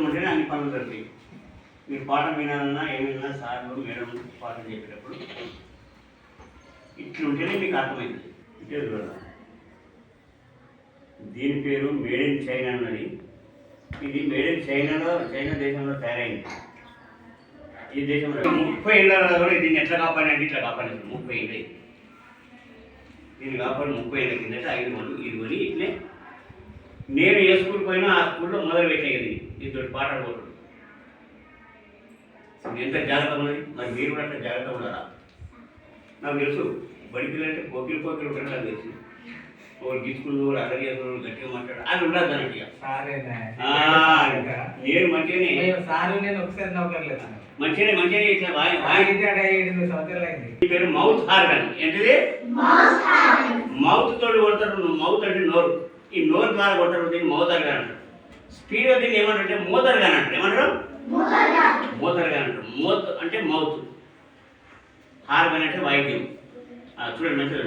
ఉంటేనే అన్ని పనులు జరుగుతాయి. మీరు పాఠం వినాలన్నా ఏమైనా సార్లు మేడం పాఠం చెప్పేటప్పుడు ఇట్లుంటేనే మీకు అర్థమైంది. ఇదే చూడాలి. దీని పేరు మేడ్ ఇన్ చైనా అన్నది. ఇది మేడ్ ఇన్ చైనా దేశంలో తయారైంది. ఈ దేశంలో 30 ఏళ్ళ కూడా దీన్ని ఎట్లా కాపాడండి, ఇట్లా కాపాడింది. 30 ఏళ్ళు దీన్ని కాపాడి 30 ఏళ్ళ కిందట 5 మంది ఇది కొని ఇట్లే. నేను ఏ స్కూల్కి పోయినా ఆ స్కూల్లో మొదలు పెట్టే కదా దీంతో పాఠాలు పోతాడు. ఎంత జాగ్రత్త ఉన్నది. మరి మీరు కూడా అట్లా జాగ్రత్త ఉన్నారా? నాకు తెలుసు బడి పిల్లలంటే కోకిలు ఉంటారు. నాకు తెలుసు ఒకరు గిచ్చుకులు అల్లరి చేసుకులు గట్టిగా మాట్లాడు అది ఉండదు అన్నట్టుగా. నేను మంచిగానే ఇట్లా పేరు మౌత్ హార్గన్. ఏంటిది? మౌత్ తోటి కొడతారు. మౌత్ అంటే నోరు. ఈ నోరు ద్వారా కొడతారు. దీన్ని మౌత్ హార్గన్ అంటారు. స్పీడ్గా దీన్ని ఏమంటారంటే మోతర్గాన్ అంటారు. ఏమంటారు? మోతర్గాన్ అంటారు. మోత్ అంటే మౌత్, హార్గన్ అంటే వాయిద్యం. చూడండి మంచిగా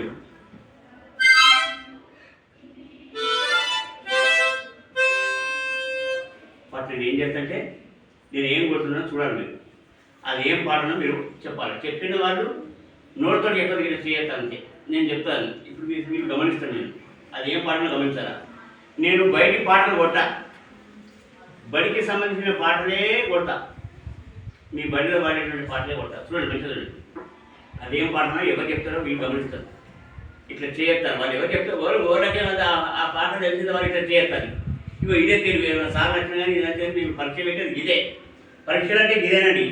నేను ఏం చేస్తాంటే నేను ఏం కొడుతున్నానో చూడాలి. మీరు అది ఏం పాటనో మీరు చెప్పాలి. చెప్పిన వాళ్ళు నోటితో చెప్పదు మీరు చేయొద్దు అంతే. నేను చెప్తాను ఇప్పుడు మీరు గమనిస్తాను. నేను అది ఏం పాటనో గమనిస్తారా? నేను బయటి పాటలు కొట్టా, బడికి సంబంధించిన పాటలే కొడతా. మీ బడిలో పాడేటువంటి పాటలే కొడతా. చూడండి మంచిగా. అదేం పాటనో ఎవరు చెప్తారో వీళ్ళు గమనిస్తారు. ఇట్లా చేయొత్తారు. వాళ్ళు ఎవరు చెప్తారు ఓరకే ఆ పాట తెలిసిన వాళ్ళు ఇట్లా చేయొత్తారు. ఇగో ఇదే తెలివి. ఏమైనా సార్ నచ్చిన కానీ ఇది నచ్చింది మీకు పరీక్ష పెట్టేది ఇదే. పరీక్షలు అంటే ఇదేనండి.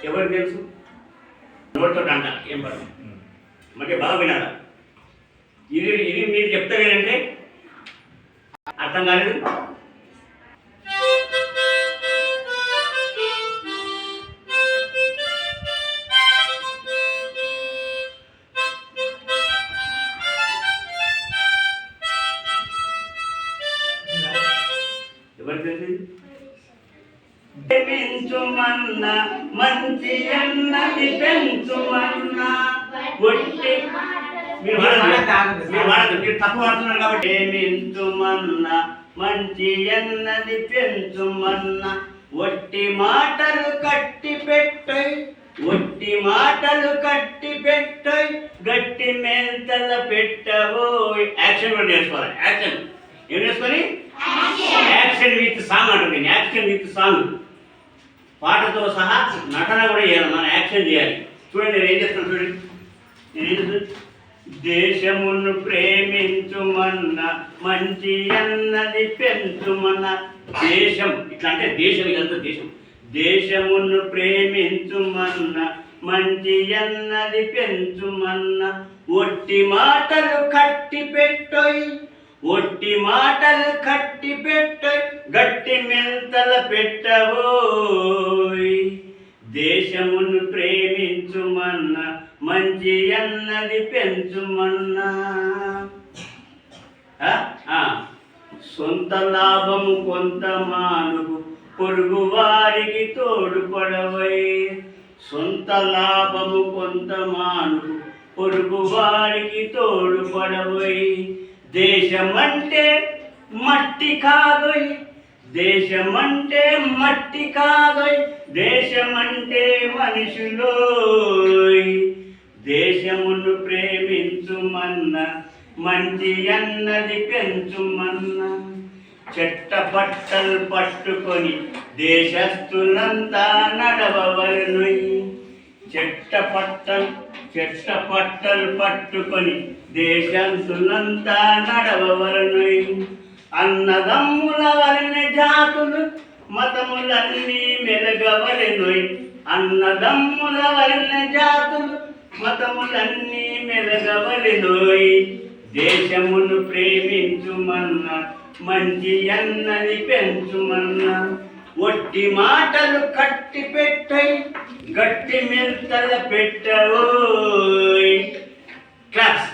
ఎవరికి తెలుసు? నోటితో అంట ఏం పడదు. అంటే బాగా వినాలా. ఇది ఇది మీరు చెప్తారేనంటే అర్థం కాలేదు. ఎవరికి తెలిసింది? పెంచుమన్నా మంచి అన్నది పెంచుమన్నా ఒట్టి మీరు తప్పు వాడుతున్నారు కాబట్టి పెంచుమన్నా మంచి అన్నది పెంచుమన్నా ఒట్టి మాటలు కట్టి పెట్టోయ్, ఒట్టి మాటలు కట్టి పెట్టోయ్, గట్టి మేల్తల పెట్టవోయ్. యాక్షన్ కూడా నేర్చుకోవాలి. యాక్షన్ ఏం నేర్చుకొని యాక్షన్ విత్ సాంగ్ అంటుంది. యాక్షన్ విత్ సాంగ్ పాటతో సహా నటన కూడా చేయాలి. మనం యాక్షన్ చేయాలి. చూడండి నేను ఏం చేస్తాను. చూడండి నేను ఏం చేస్తాను. దేశమును ప్రేమించుమన్న మంచి అన్నది పెంచుమన్న. దేశం ఇట్లా అంటే దేశం ఇదంతా దేశం. దేశమును ప్రేమించుమన్న మంచి అన్నది పెంచుమన్న ఒట్టి మాటలు కట్టి పెట్టోయ్, ఒట్టి మాటలు కట్టి పెట్టోయ్, గట్టి మెంతల పెట్టవోయ్. దేశమును ప్రేమించుమన్నా మంచి అన్నది పెంచుమన్నా. సొంత లాభము కొంత మానుగు పొరుగు వారికి తోడుపడవై. సొంత లాభము కొంత మానుగు పొరుగు వారికి తోడుపడవై. దేశమంటే మట్టి కాదోయ్, దేశమంటే మట్టి కాదోయ్, దేశమంటే మనుషులోయ్. దేశమును ప్రేమించుమన్నా మంచి అన్నది పెంచుమన్నా. చెట్ట పట్టలు పట్టుకొని దేశస్తులంతా నడవవలెనోయ్. చెట్ట పట్టలు పట్టుకొని దేశస్తులంతా నడవవలెనోయ్. అన్నదమ్ముల వలన జాతులు మతములన్నీ మెలగవలెనోయ్. అన్నదమ్ముల వలన జాతులు మతములన్నీ మెలగవలెనోయ్. దేశమును ప్రేమించుమన్నా మంచి అన్నది పెంచుమన్నా. ఒట్టి మాటలు కట్టి పెట్టయి గట్టి మిల్తల పెట్టవోయ్ క్లాప్స్